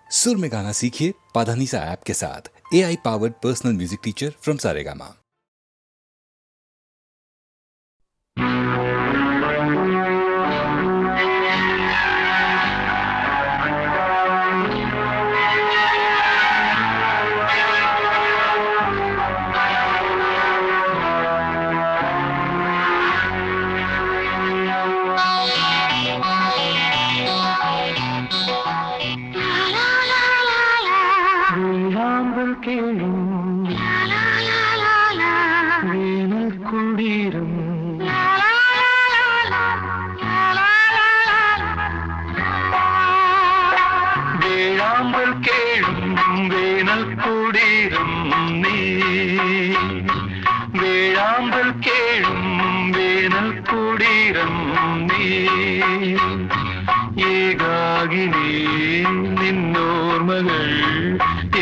सुर में गाना सीखिए पाधानीसा ऐप के साथ। AI powered personal music teacher from Saregama. നിന്നോർമ്മകൾ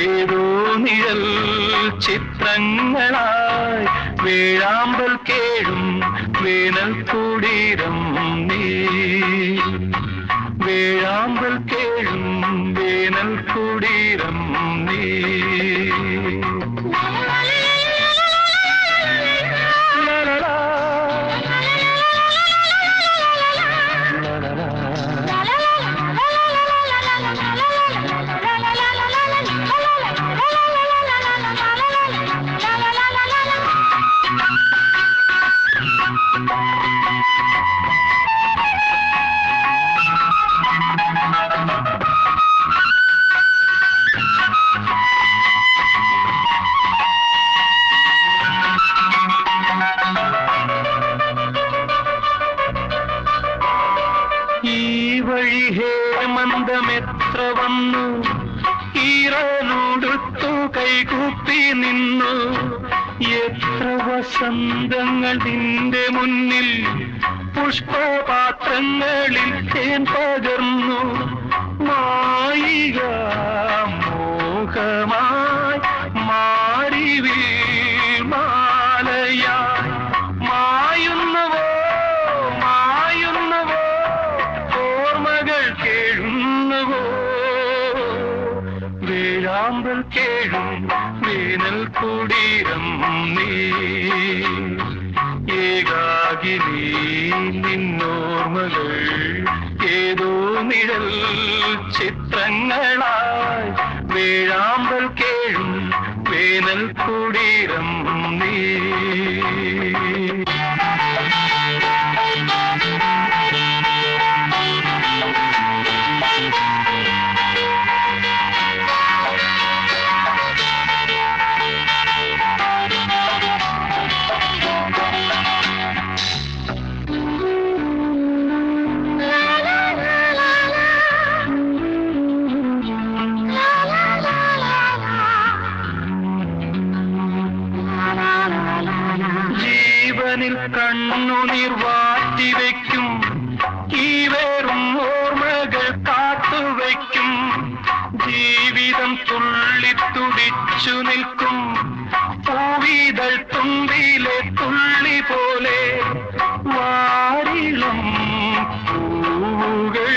ഏതോ നിഴൽ ചിത്രങ്ങളായി വേഴാമ്പൽ കേഴും വേനൽ കുടീരം നീ വേഴാമ്പൽ കേഴും വേനൽ കുടീരം നീ ഹേമന്തമെത്ര വന്നു ഈറനുടുത്തു കൈകൂപ്പി നിന്നു എത്ര വസന്തങ്ങൾ നിന്റെ മുന്നിൽ പുഷ്പപാത്രങ്ങളിൽ തേൻ പകർന്നു മായിക മോഹമായി മാറിവിൽ മാലയായി മായുന്നവോ കേഴുന്നുവോ വേഴാമ്പൽ കേഴും വേനൽ കുടീരം നീ ഏകാകിനി നിന്നോർമ്മകൾ ഏതോ നിഴൽ ചിത്രങ്ങളായി വേഴാമ്പൽ കേഴും വേനൽ കുടീരം നീ കണ്ണുനീർ വാറ്റിവെക്കും ഈ വേറും ഓർമ്മകൾ കാത്തുവയ്ക്കും ജീവിതം തുള്ളിത്തുടിച്ചു നിൽക്കും പൂവിതൾ തുമ്പിലെ തുള്ളി പോലെ വാരിളം പൂവുകൾ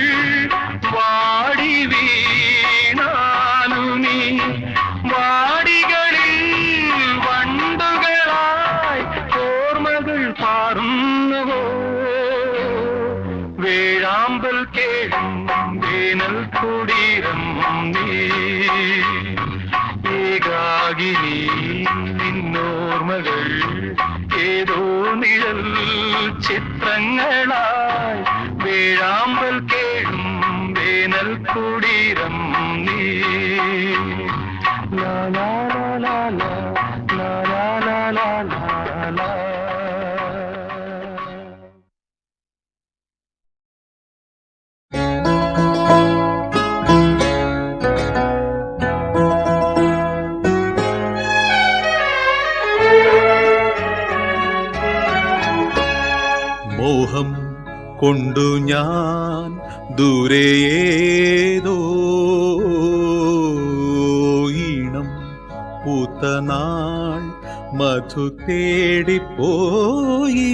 വാടി വീണാലു നീ വാടികളിൽ വണ്ടുകളായി ഓർമ്മകൾ പാറുന്നുവോ വേഴാമ്പൽ കേഴും വേനൽ കുടീരം നീ ഏകാകിനി നിന്നോർമ്മകൾ ഏതോ നിഴൽ ചിത്രങ്ങളായി വേഴാമ്പൽ കേഴും വേനൽ കുടീരം നീ ലാ ലാ ലാ ലാ ലാ ലാ ലാ ലാ ലാ ലാ. മോഹം കൊണ്ടു ഞാൻ ദൂരേതോ ഈണം പൂത്തനാൾ മധു തേടിപ്പോയി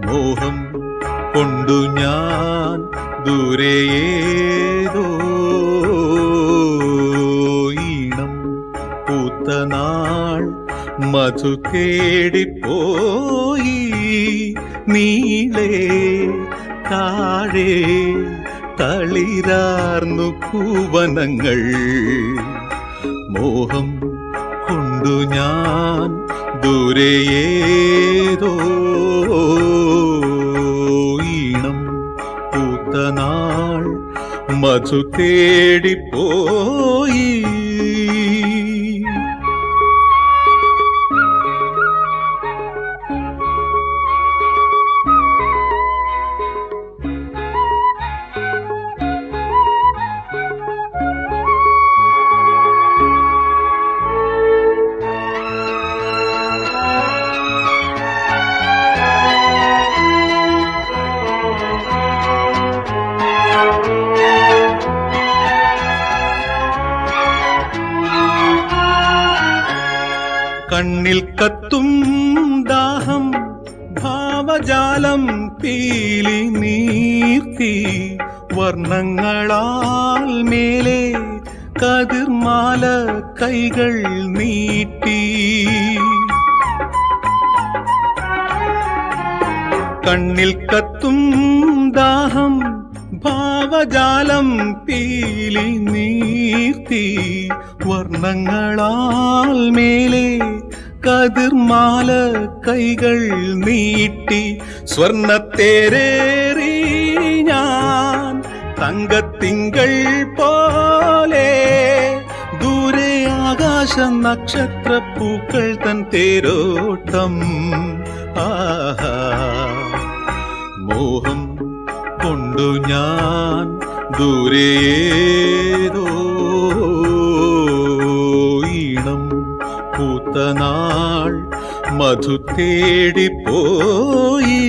മോഹം കൊണ്ടു ഞാൻ ദൂരെ ഏതോ ഈണം പൂത്ത നാൾ മധു തേടിപ്പോയി നീളേ താഴെ തളിരാർന്നു പൂവനങ്ങൾ മോഹം കൊണ്ടു ഞാൻ ദൂരെ ഏതോ ഈണം പൂത്ത നാൾ മധു തേടിപ്പോയി. കണ്ണിൽ കത്തും ദാഹം ഭാവജാലം പീലി നീർത്തി വർണ്ണങ്ങളാൽ മേലെ കതിർമാല കൈകൾ നീട്ടി. കണ്ണിൽ കത്തും ദാഹം ഭാവജാലം പീലി നീർത്തി വർണ്ണങ്ങളാൽ മേലെ കതിർമാല കൈകൾ നീട്ടി. സ്വർണ്ണത്തേരേറി ഞാൻ തങ്കത്തിങ്കൾ പോലെ ദൂരെ ആകാശ നക്ഷത്രപ്പൂക്കൾ തൻ തേരോട്ടം. ആഹാ മോഹം കൊണ്ടു ഞാൻ ദൂരെ ഏതോ ഈണം പൂത്ത നാൾ മധു തേടിപ്പോയി.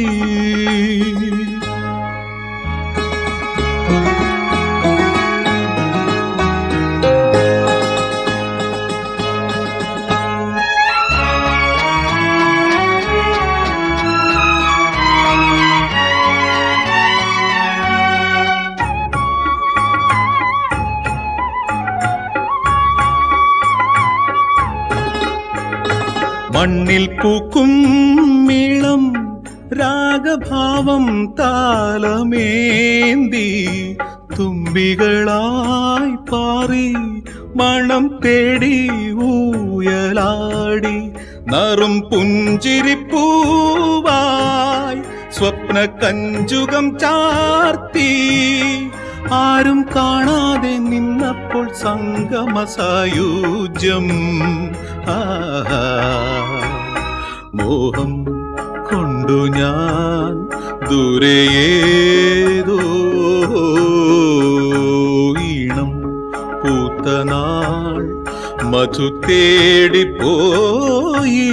മണ്ണിൽ പൂക്കും മേളം രാഗഭാവം താലമേന്തി തുമ്പികളായി പാറി മണം തേടി ഊയലാടി നറും പുഞ്ചിരിപ്പൂവായി സ്വപ്ന കഞ്ചുകം ചാർത്തി ആരും കാണാതെ നിന്നപ്പോൾ സംഗമ സായുജ്യം. ആഹാ മോഹം കൊണ്ടു ഞാൻ ദൂരെ ഏതോ ഈണം പൂത്ത നാൾ മധു തേടിപ്പോയി.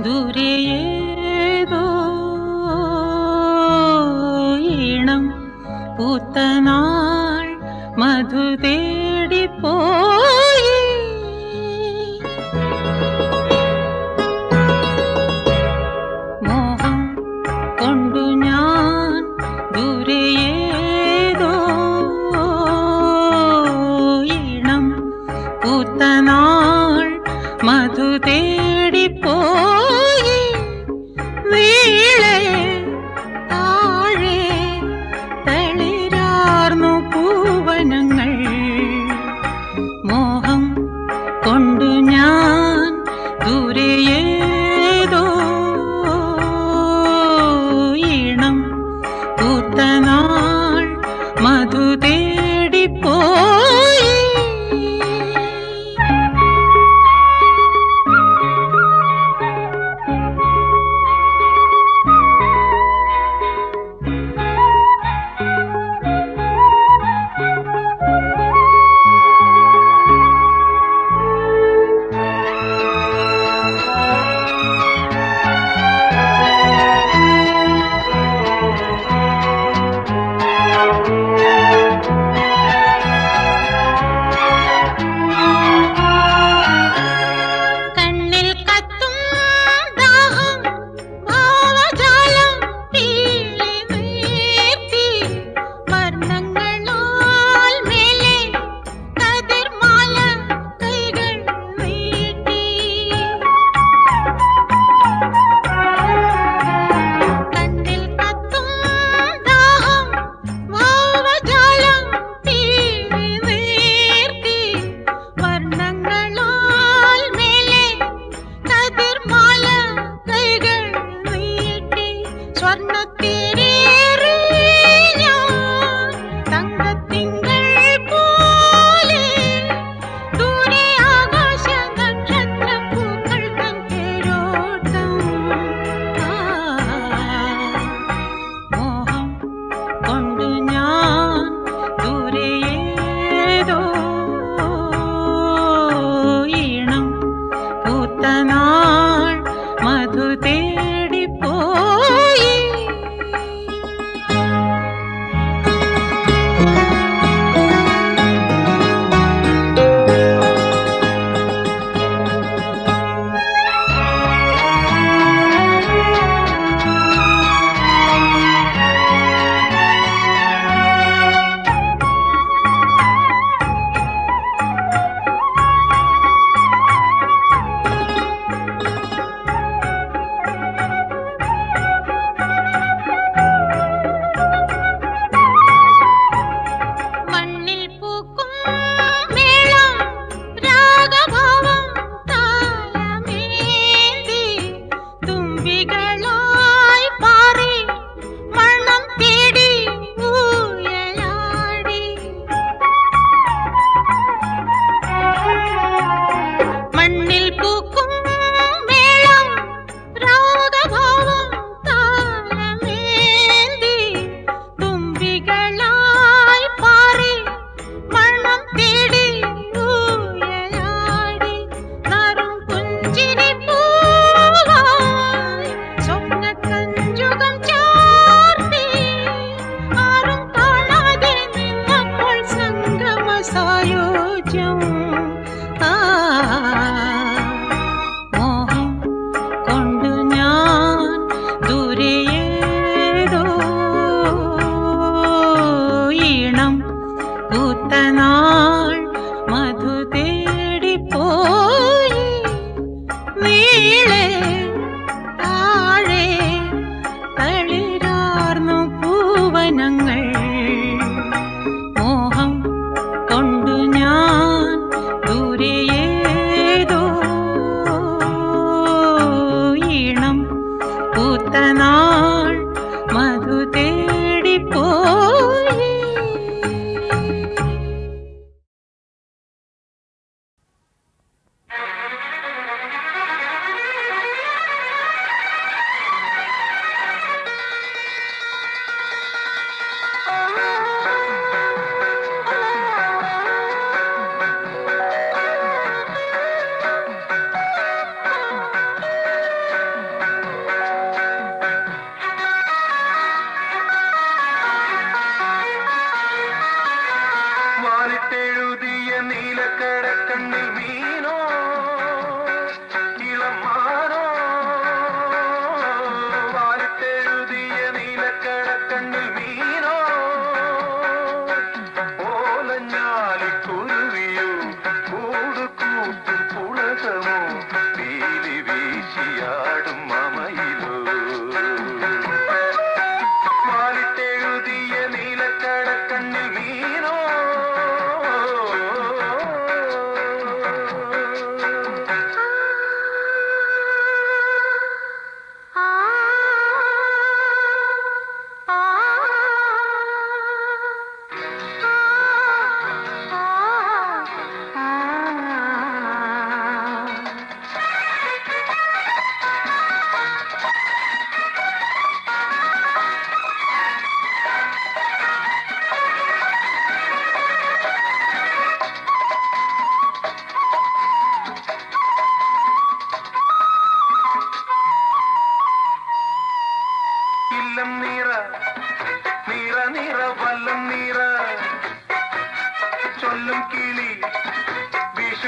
ദൂരെ ഏതോ ഈണം പൂത്തനാൾ മധു തേടിപ്പോയി. മോഹം കൊണ്ടു ഞാൻ ദൂരെ ഏതോ ഈണം പൂത്തനാൾ മധു തേടിപ്പോയി. വീളെ താഴെ തളിരാർന്നു പൂവനങ്ങൾ. മോഹം കൊണ്ടു ഞാൻ ദൂരെ ഏതോ ഈണം പൂത്തനാൾ മധു തേടിപ്പോയി. കണ്ണിൽ കത്തും ദാഹം ഭാവജാലം പീലി നീർത്തി. വർണ്ണങ്ങളാൽ മേലെ കതിർമാല കൈകൾ നീട്ടി. കണ്ണിൽ കത്തും ദാഹം ഭാവജാലം പീലി നീർത്തി. വർണ്ണങ്ങളാൽ മേലെ കതിർമാല കൈകൾ നീട്ടി. സ്വർണ്ണത്തേരേറി ഞാൻ തങ്കത്തിങ്കൾ പോലെ ദൂരെ ആകാശ നക്ഷത്രപ്പൂക്കൾ തൻ തേരോട്ടം. മോഹം കൊണ്ടു ഞാൻ ദൂരെ ഏതോ ഈണം പൂത്തനാൾ മധു തേടിപ്പോയി. മണ്ണിൽ പൂക്കും മേളം രാഗഭാവം താളമേന്തി. തുമ്പികളായി പാറി മണം തേടി ഊയലാടി. മണ്ണിൽ പൂക്കും മേളം രാഗഭാവം താളമേന്തി. തുമ്പികളായി പാറി മണം തേടി ഊയലാടി. നറും പുഞ്ചിരി പൂവായി സ്വപ്നക്കഞ്ചുകം ചാർത്തി. ആരും കാണാതെ നിന്നപ്പോൾ സംഗമ സായോജ്യം. മോഹം കൊണ്ടു ഞാൻ ദൂരെ ഏതോ ഈണം പൂത്തനാൾ മധു തേടിപ്പോയി. വീളെ താഴെ തളിരാർന്നു പൂവനങ്ങൾ. മോഹം കൊണ്ടു ഞാൻ ദൂരെ ഏതോ ഈണം പൂത്തനാൾ മധു തേടിപ്പോയി.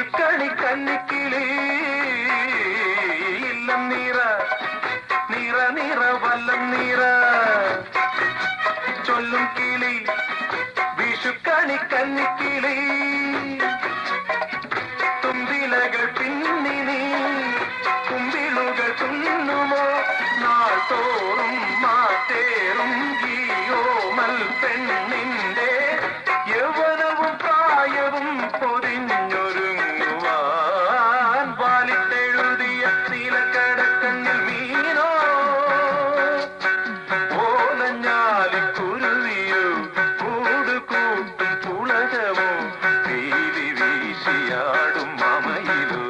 വിഷുക്കണി കന്നിക്കിളി ഇല്ലം നീറ നീറ നീറ വല്ലം നീറ ചൊല്ലും കിളി വിഷുക്കണി കന്നിക്കിളി തുമ്പിലകൾ പിന്നിനി കുമ്പിളുകൾ തുന്നുമോ നാൾ തോറും മാറ്റേറും ഗീയോമൽ പെണ്ണിന്റെ യൗവനവും പ്രായവും പൊതിഞ്ഞൊരുങ്ങുവാൻ വാലിട്ടെഴുതിയ നീലക്കടക്കണ്ണിൽ മീനോ ഓലഞ്ഞാലിക്കുരുവിയോ കൂട് കൂട്ടും പുളകമോ പീലി വീശിയാടും മമയിലോ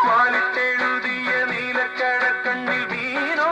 വാലിട്ടെഴുതിയ നീലക്കടക്കണ്ണിൽ മീനോ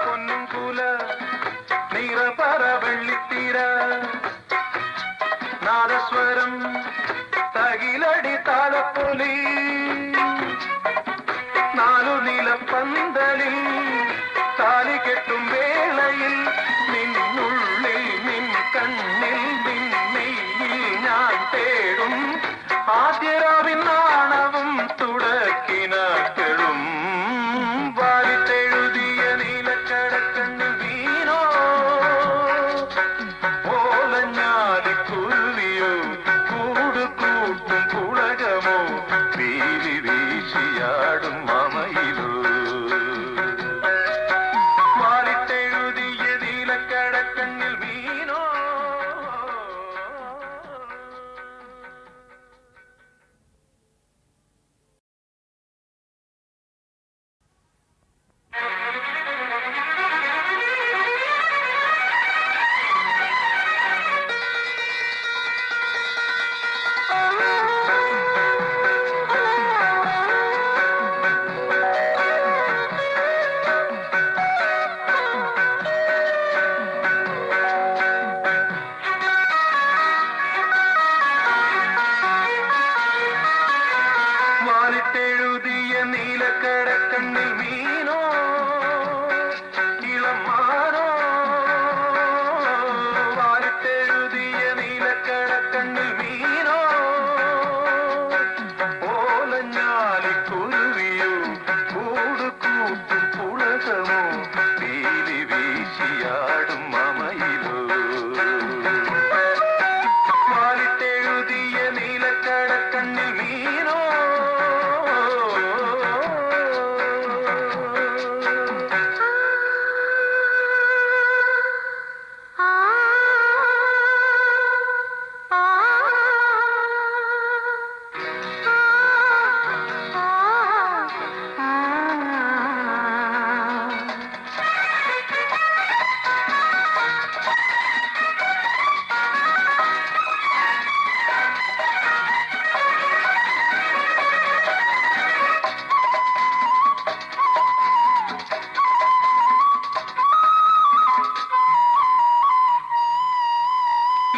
പൊന്നും കുല നിറപറ വെള്ളിത്തിര നാദസ്വരം തകിലടി താളപ്പൊലി നാലു നിലപ്പന്തലിൽ താലി കെട്ടും വേളയിൽ നിന്നുള്ളിൽ നിൻ കണ്ണിൽ നിന്നെയിൽ ഞാൻ തേടും ആദ്യരാവിൻ നാണവും തുടക്കിനാക്കളും വാലിട്ടെഴുതിയ നീലക്കടക്കണ്ണിൽ വീണോ ഓലഞ്ഞാലിക്കുരുവിയോ കൂട് കൂട്ടും പുളകമോ പീലി വീശിയാടും മമയിലോ വാലിട്ടെഴുതിയ നീലക്കടക്കണ്ണിൽ വീണോ വാലിട്ടെഴുതിയ നീലക്കടക്കണ്ണിൽ മീനോ ഇളമാനോ വാലിട്ടെഴുതിയ നീലക്കടക്കണ്ണിൽ മീനോ ഓലഞ്ഞാലിക്കുരുവിയോ കൂട് കൂട്ടും പുളകമോ പീലി വീശിയാടും മമയിലോ വാലിട്ടെഴുതിയ നീലക്കടക്കണ്ണിൽ മീനോ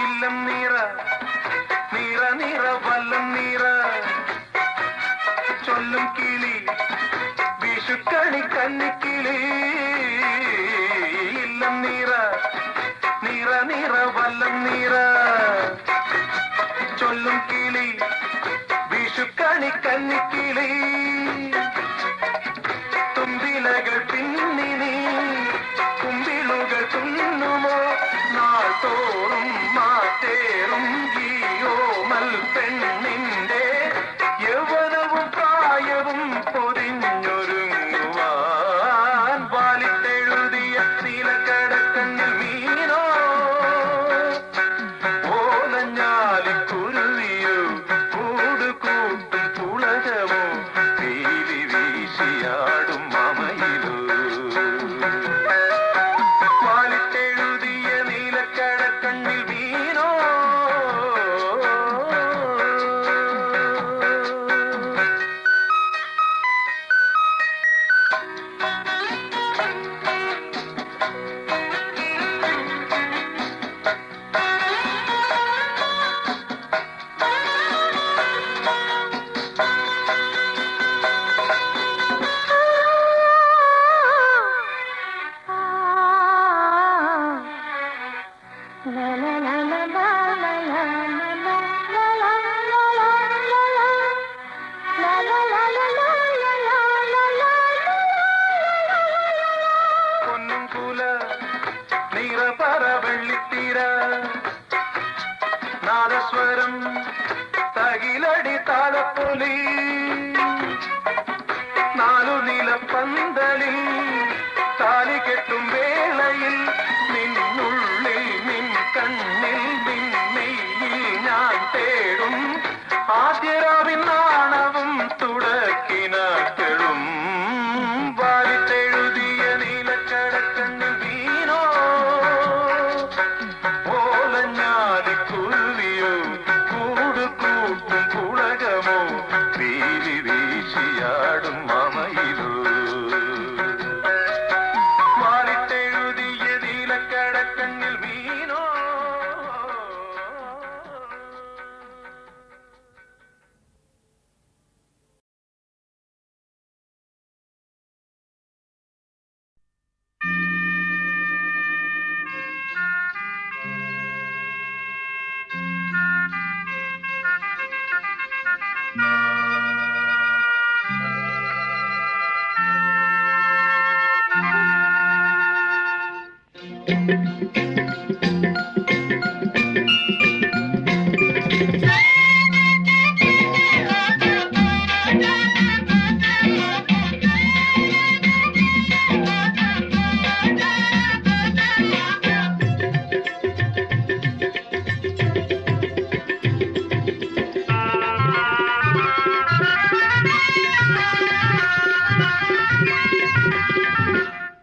ഇല്ലം നീറ നീറ നീറ വല്ലം നീറ ചൊല്ലും കിളി വിഷുക്കണി കന്നിക്കിളി ഇല്ലം നീറ നീറ നീറ വല്ലം നീറ ചൊല്ലും കിളി വിഷുക്കണി കന്നിക്കിളി തുമ്പിലകൾ പിന്നിനി കുമ്പിളുകൾ തുന്നുമോ നാൾ തോറും മാറ്റേറും ഗീയോമൽ പെണ്ണിന്റെ യൗവനവും പ്രായവും പൊതിഞ്ഞൊരുങ്ങുവാൻ വാലിട്ടെഴുതിയ നീലക്കടക്കണ്ണിൽ മീനോ ഓലഞ്ഞാലിക്കുരുവിയോ കൂട് കൂട്ടും പുളകമോ മന്ദാര വെള്ളിത്തീര നാദസ്വരം തകിലടി താളപ്പൊലി നാലു നിലപ്പന്തലിൽ താലി കെട്ടും വേളയിൽ നിന്നുള്ളിൽ നിൻ കണ്ണിൽ നിന്നെയിൽ ഞാൻ തേടും ആദ്യരാവിൻ നാണവും തുടക്കിനാക്കളും വാരിത്തെഴുതിയ നീലക്കടക്കണ്ണിൽ വീണോ ഓലഞ്ഞാലിക്കുരുവിയോ കൂട് കൂട്ടും പുളകമോ വീരി വീശിയാടും മമയിലോ വാരിത്തെഴുതിയ നീലക്കടക്കണ്ണിൽ വീണോ.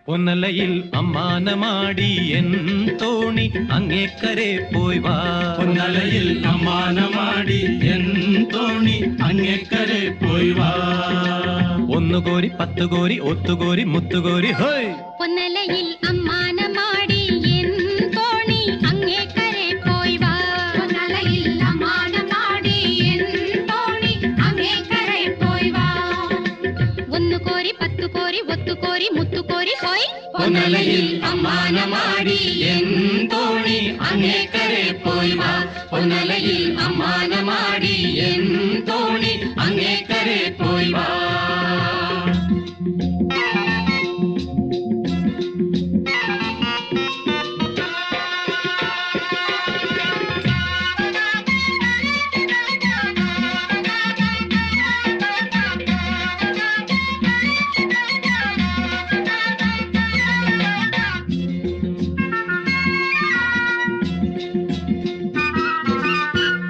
പൊന്നലയിൽ അമ്മാനമാടി എൻ തോണി അങ്ങേക്കരെ പോയി വാ. പൊന്നലയിൽ അമ്മാനമാടി എൻ തോണി അങ്ങേക്കരെ പോയി വാ. ഒന്നുകോരി പത്തുകോരി ഒത്തുകോരി മുത്തുകോരി ഹോയ്. പൊന്നലയിൽ അമ്മാനമാടി എൻ തോണി അങ്ങേക്കരെ പോയി വാ. പൊന്നലയിൽ അമ്മാനമാടി എൻ തോണി അങ്ങേക്കരെ പോയി വാ. ഒന്നുകോരി പത്തുകോരി ഒത്തുകോരി മുത്തുകോരി ഹോയ്. പൊന്നലയിൽ അമ്മാനമാടി എൻ തോണി അങ്ങേക്കരെ പോയി വാ. പൊന്നലയിൽ അമ്മാനമാടി എൻ തോണി അങ്ങേക്കരെ പോയി വാ.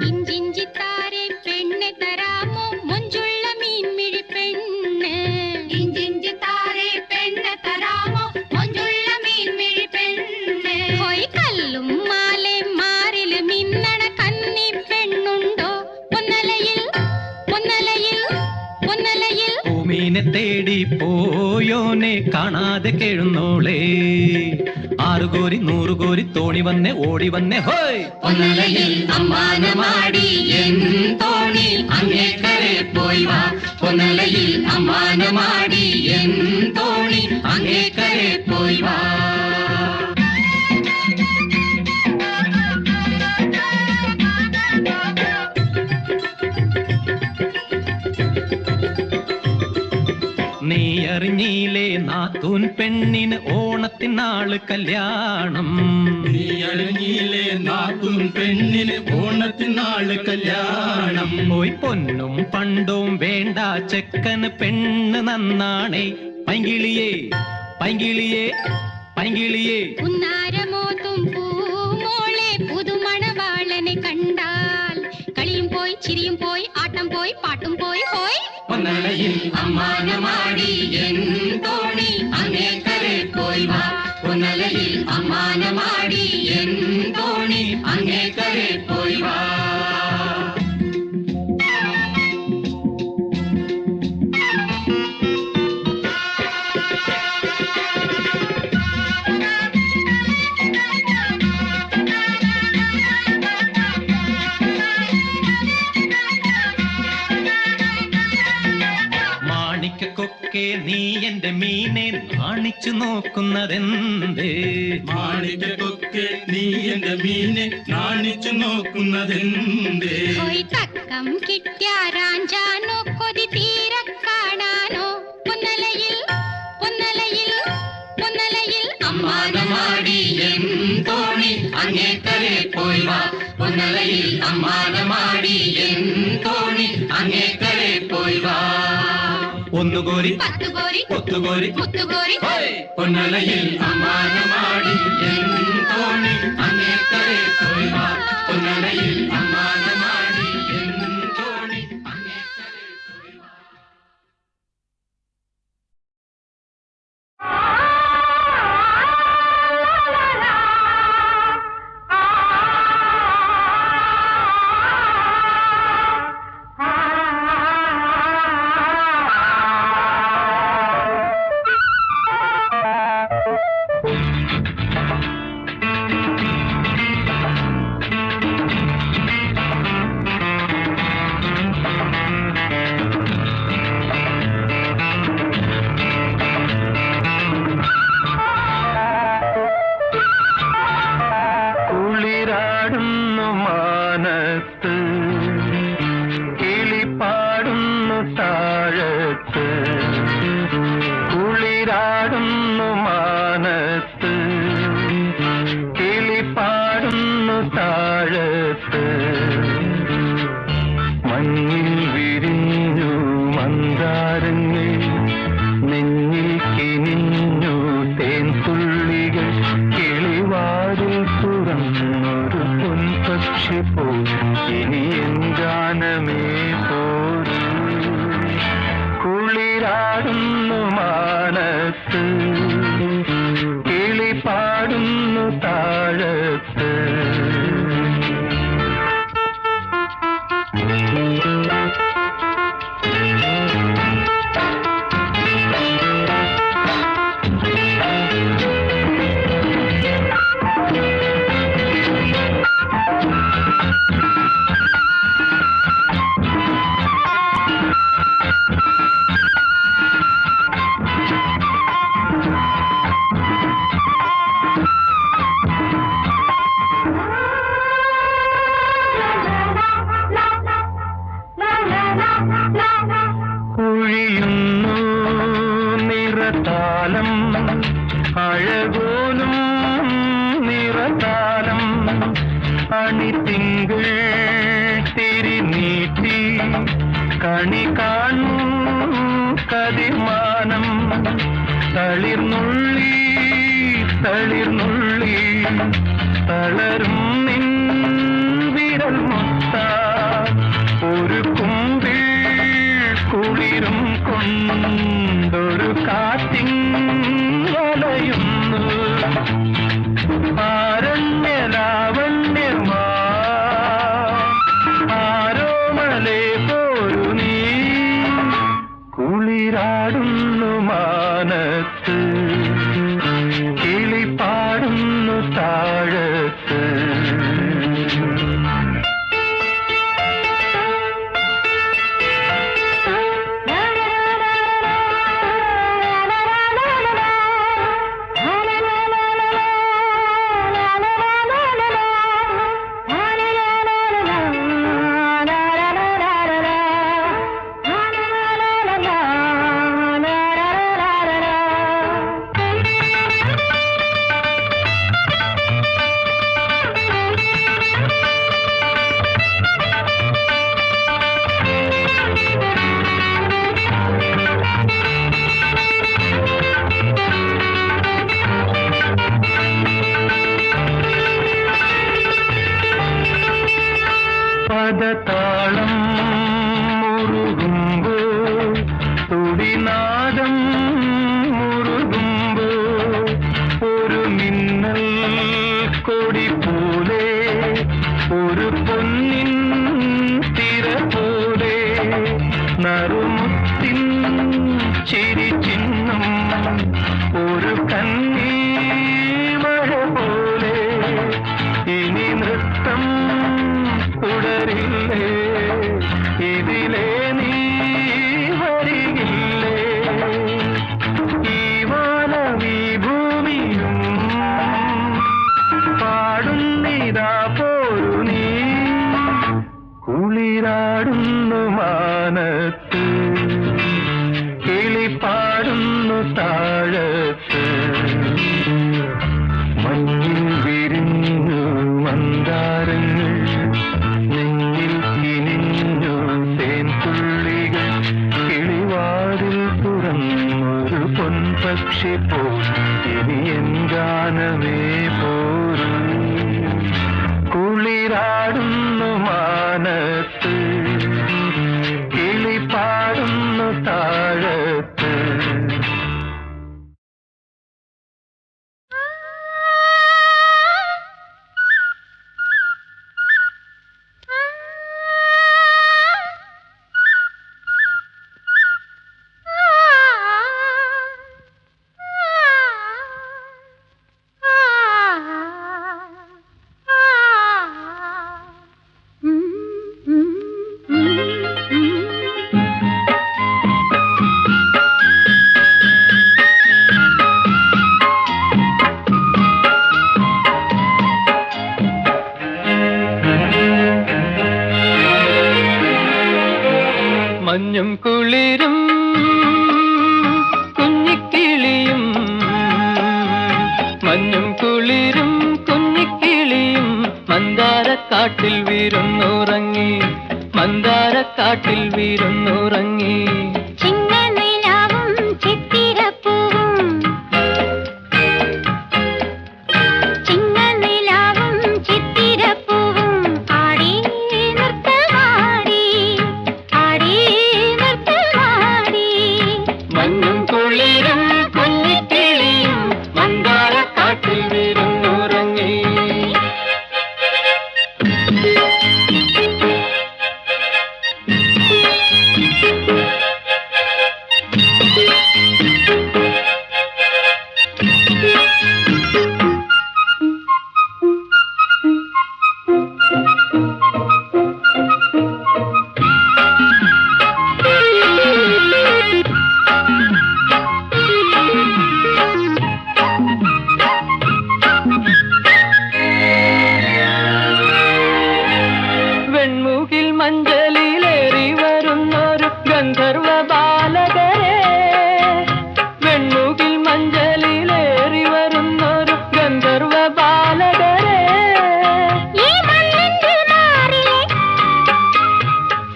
ഇഞ്ചിഞ്ചിത്താരെ പെണ്ണെ തരാമോ മൊഞ്ചുള്ള മീൻമിഴി പെണ്ണ്. ഇഞ്ചിഞ്ചിത്താരെ പെണ്ണെ തരാമോ മൊഞ്ചുള്ള മീൻമിഴി പെണ്ണ്. ഹോയ് കല്ലും മാലെ മാറില് മിന്നണ കന്നി പെണ്ണുണ്ടോ പൊന്നലയിൽ പൊന്നലയിൽ പൊന്നലയിൽ. ഭൂമീനെ തേടി പോയോനെ കാണാതെ കേഴുന്നോളേ. ആറുകോരി നൂറുകോരി തോണി വന്നേ ഓടി വന്നേ ഹോയ്. പൊന്നലയിൽ അമ്മാനമാടി എൻ തോണി അങ്ങേക്കരെ പോയി വാ. പൊന്നലയിൽ അമ്മാനമാടി എൻ തോണി അങ്ങേക്കരെ പോയി വാ. നീ അറിഞ്ഞീലേ നാത്തൂൻ പെണ്ണിന് ഓണത്തിനാള് കല്യാണം. നീ അറിഞ്ഞില്ലേ നാത്തൂൻ പെണ്ണിന് ഓണത്തിനാള് കല്യാണം. പോയി പൊന്നും പണ്ടും വേണ്ട ചെക്കന് പെണ്ണ് നന്നാണേ. പൈങ്കിളിയേ പൈങ്കിളിയേ പൈങ്കിളിയേ. ഉന്നാരമോതും പൂമോളെ പുതുമണവാളനെ കണ്ടാൽ കളിയും പോയി ചിരിയും പോയി ആട്ടം പോയി പാട്ടും പോയി ഹോയ്. പൊന്നലയിൽ അമ്മാനമാടി എൻ തോണി അങ്ങേക്കരെ പോയി വാ. പൊന്നലയിൽ അമ്മാനമാടി എൻ തോണി അങ്ങേക്കരെ പോയി വാ. മാണിക്കൊക്കെ നീ എന്റെ മീനെ നാണിച്ചു നോക്കുന്നതെന്തേ? മാണിക്കൊക്കെ നീ എന്റെ മീനെ നാണിച്ചു നോക്കുന്നതെന്തേ? ഹോയ് തക്കം കിട്ടിയാരാഞ്ചാനോ കൊതി തീരെ കാണാനോ പൊന്നലയിൽ പൊന്നലയിൽ പൊന്നലയിൽ അമ്മാനമാടി എൻ തോണി അങ്ങേക്കരെ പോയി വാ പൊന്നലയിൽ അമ്മാനമാടി എൻ തോണി അങ്ങേക്കരെ പോയി വാ ഒന്നുകോരി പത്തുകോരി ഒത്തുകോരി മുത്തുകോരി പൊന്നലയിൽ അമ്മാനമാടി എൻ തോണി അങ്ങേക്കരെ പോയി വാ പൊന്നലയിൽ അമ്മാനമാടി എൻ തോണി അങ്ങേക്കരെ പോയി വാ കുളിരാടുന്നു മാനത്ത് കിളിപ്പാടുന്നു താഴത്ത് കുളിരാടുന്നു മാനത്ത് കിളിപ്പാടുന്നു താഴത്ത് മഞ്ഞിൽ വിരിഞ്ഞു മന്ദാരങ്ങൾ നെഞ്ഞിൽ കിനിഞ്ഞു തേൻതുള്ളികൾ കിളിവാതിൽ തുറന്നൊരു പൊൻപക്ഷി പോ ഇനി എൻ ഗാനമേ പോരൂ കുളിരാടുന്നു മാനത്ത് കിളിപ്പാടുന്നു താഴത്ത് കുഴിയുന്നു നിറതാലം അഴകോലും നിറതാലം അണിതിങ്കൾ തിരിനീട്ടി കണി കാണൂ കതിമാനം തളിർന്നുള്ളി തളിർന്നുള്ളി തളരും നിൻ വിരൽ മുത്ത ഒരു കുമ്പിൾ കുളിരും കൊണ്ടൊരു കാറ്റിൻ വലയുന്നു ആരണ്യലാവണ്യമാ ആരോമലേ പോരു നീ കുളിരാടുന്നു മാനത്ത് കിളിപ്പാടുന്നു താഴത്ത് പദതാളം മുറുകുമ്പോ തുടിനാദം മുറുകുമ്പോ ഒരു മിന്നൽ കൊടി പോലെ ഒരു പൊന്നിൻ തിര പോലെ നറുമുത്തിൻ ചിരി ചിഹ്നം ഒരു കണ്ണീ മഴ പോലെ ഇനി നൃത്തം തുടരില്ലേ ഇതിലേ നീ വരികില്ലേ ഈ വാനം ഈ ഭൂമിയും പാടുന്നിതാ പോരു നീ കുളിരാടുന്നു മാനത്ത് കിളിപ്പാടുന്നു താഴത്ത് മഞ്ഞിൽ വിരിഞ്ഞു മഞ്ഞും കുളിരും കുഞ്ഞിക്കിളിയും മഞ്ഞും കുളിരും കുഞ്ഞിക്കിളിയും മന്ദാരക്കാട്ടിൽ വീരുന്നുറങ്ങി മന്ദാരക്കാട്ടിൽ വീരുന്നുറങ്ങി ചിങ്ങനിലാവും ചിത്തിരപ്പൂവും ചിങ്ങനിലാവും ചിത്തിരപ്പൂവും ആടി നൃത്തമാടി ആടി നൃത്തമാടി മഞ്ഞും കുളിരും കുഞ്ഞിക്കിളിയും മന്ദാരക്കാട്ടിൽ വീരുന്നുറങ്ങി വെൺമുകിൽ മഞ്ചലിലേറി വരുന്നൊരു ഗന്ധർവ ബാലകരെ വെൺമുകിൽ മഞ്ചലിലേറി വരുന്നൊരു ഗന്ധർവ ബാലകരെ ഈ മണ്ണിന്റെ മാറിലെ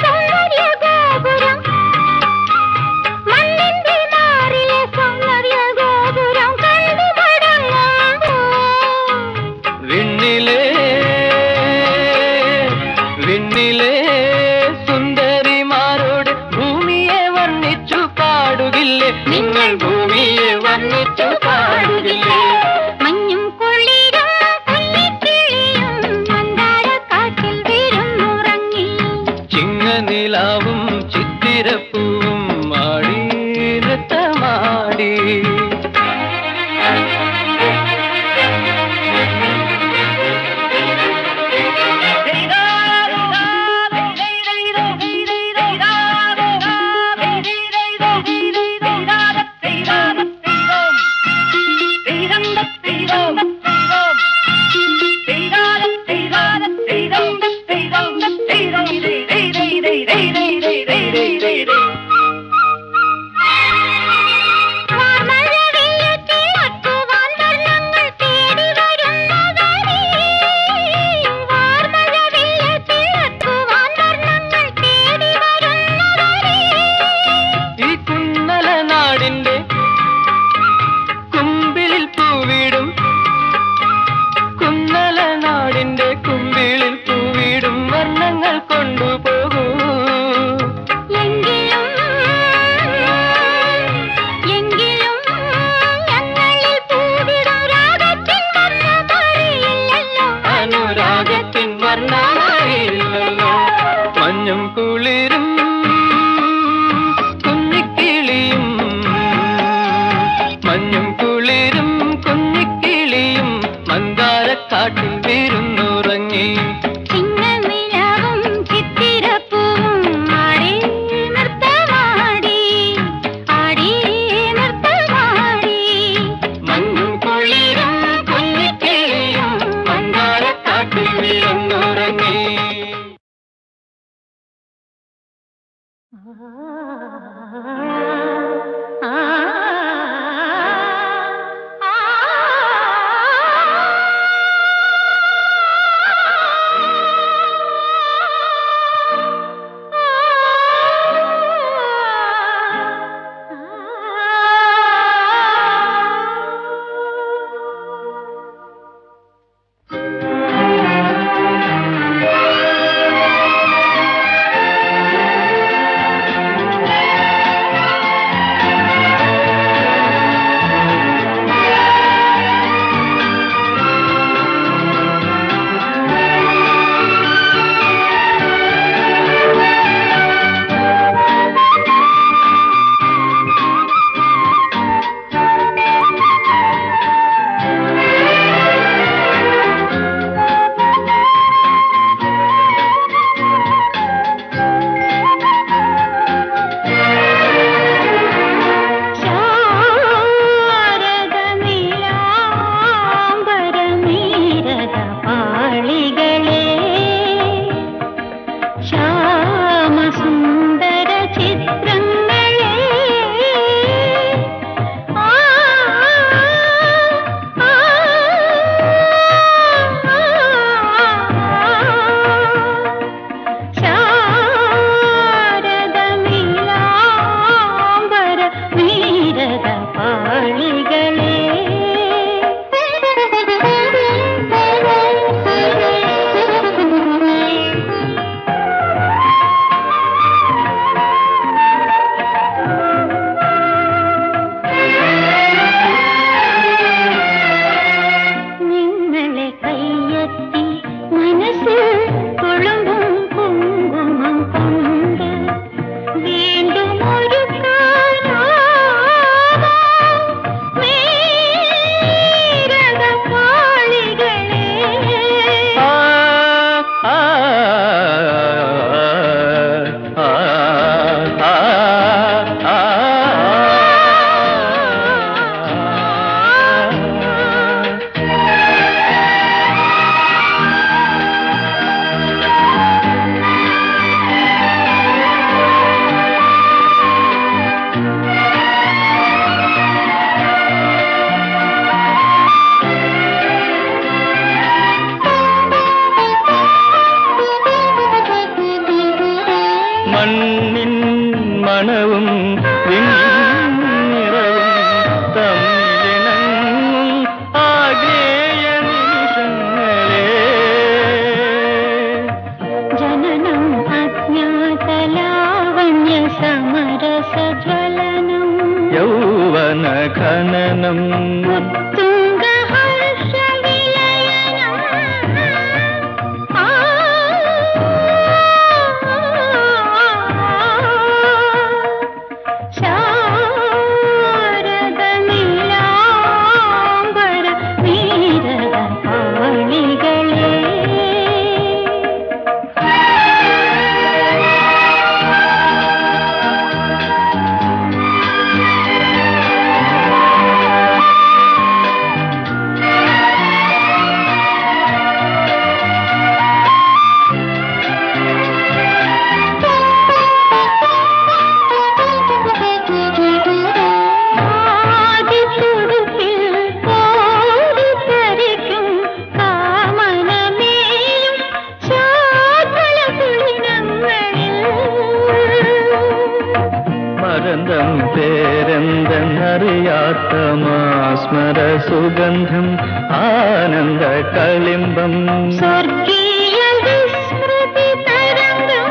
സൗന്ദര്യ ഗോപുരം മണ്ണിന്റെ മാറിലെ സൗന്ദര്യ ഗോപുരം കണ്ടു മടങ്ങുമ്പോൾ വിണ്ണിലെ സുന്ദരിമാരോട് ഭൂമിയെ വർണ്ണിച്ചു പാടുകില്ലേ നിങ്ങൾ ഭൂമിയെ വർണ്ണിച്ചു പാടുകില്ലേ മഞ്ഞും കുളിരും കുഞ്ഞിക്കിളിയും മന്ദാരക്കാട്ടിൽ വീരുന്നുറങ്ങി ചിങ്ങനിലാവും ചിത്തിരപ്പൂവും മാടി നൃത്തമാടി വാർമഴവില്ലിൽ അക്കുവാൻ വർണ്ണങ്ങൾ തേടി വരുന്നവരേ വാർമഴവില്ലിൽ അക്കുവാൻ വർണ്ണങ്ങൾ തേടി വരുന്നവരേ ഈ കുന്നല നാടിന്റെ കുമ്പിളിൽ പൂവിടും കുന്നല നാടിന്റെ കുമ്പിളിൽ പൂവിടും വർണ്ണങ്ങൾ കൊണ്ടുപോകൂ എങ്കിലും ഞങ്ങളിൽ പൂവിടും രാഗത്തിൻ വർണ്ണമറിയില്ലല്ലോ അനുരാഗത്തിൻ വർണ്ണമറിയില്ലല്ലോ മഞ്ഞും കുളിരും കുഞ്ഞിക്കിളിയും മഞ്ഞും കുളിരും കുഞ്ഞിക്കിളിയും മന്ദാരക്കാട്ടിൽ വീരുന്നുറങ്ങി ചിങ്ങനിലാവും ചിത്തിരപ്പൂവും ആടി നൃത്തമാടി ആടി നൃത്തമാടി മഞ്ഞും കുളിരും കുഞ്ഞിക്കിളിയും മന്ദാരക്കാട്ടിൽ വീരുന്നുറങ്ങി ചാർത്തി മനസ്സിൽ തുളുമ്പും കുങ്കുമം കൊണ്ട് വീണ്ടും മണ്ണിൻ മണവും വിണ്ണിൻ നിറവും തമ്മിലിണങ്ങും ആഗ്രേയ നിമിഷങ്ങളെ ജനനം അജ്ഞാതലാവണ്യ സമരസജ്വലനം യൗവന ഖനനം തുംഗഹർഷവിലയനം ശാരദ നീലാംബര നീരദ പാളികളെ മരന്തം പേരെന്തെന്നറിയാത്ത മാസ്മര സുഗന്ധം ആനന്ദ കളിമ്പം സ്വർഗീയ വിസ്മൃതി തരംഗം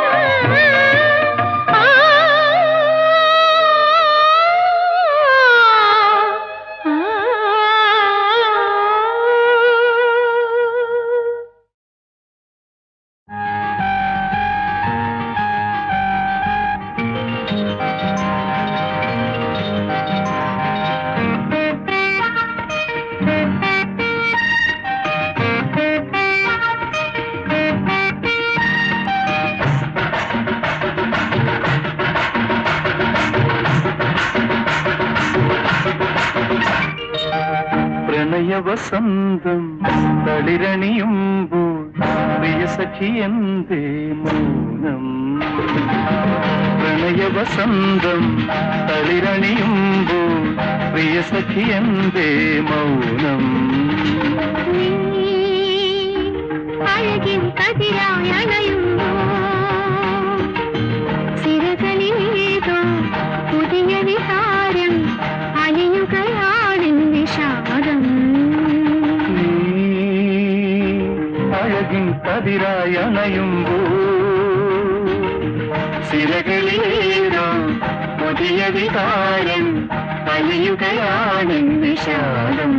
പ്രണയവസന്തം തളിരണിയുമ്പോൾ പ്രിയ സഖി എന്തേ മൗനം പ്രണയവസന്തം തളിരണിയുമ്പോൾ പ്രിയ സഖി എന്തേ മൗനം അഴകിൻ കതിരായണയുന്നു സിരകളിലേതോ പുതിയ വിഹാരം അലിയുകയാണ് വിഷാദം അഴകിൻ കതിരായണയുമ്പോൾ സിരകളിലേതോ പുതിയ വികാരം അലിയുകയാണ് വിഷാദം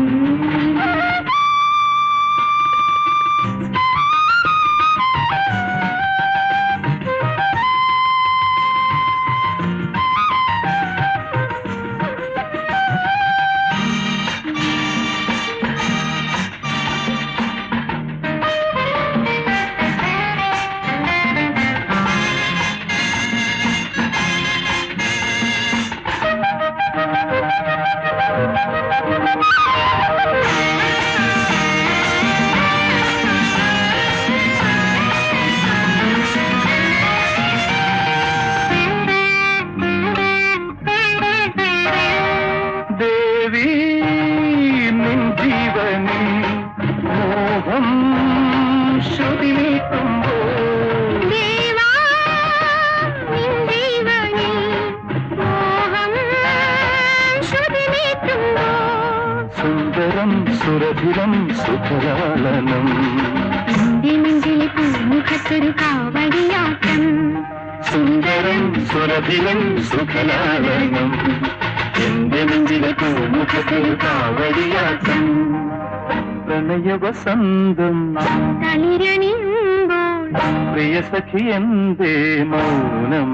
സുന്ദരം സുരഭിരം സുഖലാളനം നെഞ്ചിലെ പൂമുഖത്തൊരു കാവടിയാട്ടം സുന്ദരം സുരഭിരം സുഖലാളനം എന്റെ നെഞ്ചിലെ പൂമുഖത്തൊരു കാവടിയാട്ടം പ്രണയ വസന്തം തളിരണിയുമ്പോൾ പ്രിയ സഖി എന്തേ മൗനം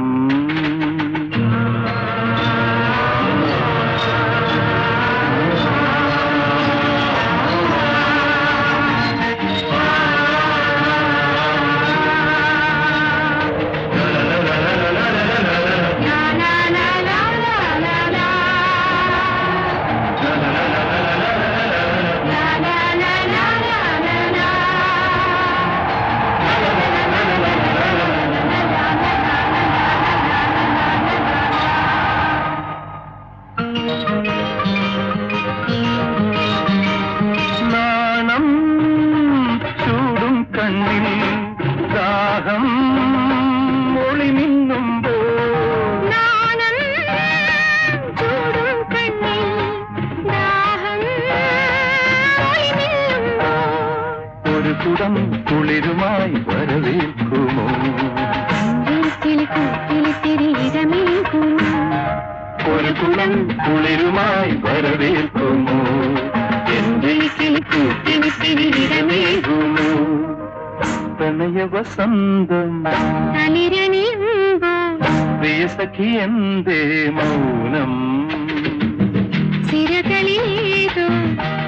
കുളിരുമായി വരവേൽക്കുമോ ഒരു കുളം കുളിരുമായി വരവേൽക്കുമോ എന്റെ കിളിക്കൂട്ടിനിരമേകുമോ പ്രണയ വസന്തം പ്രിയ സഖി എന്തേ മൗനം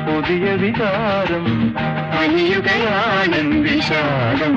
പുതിയ വികാരം അനിയുകയാണ് വിഷാദം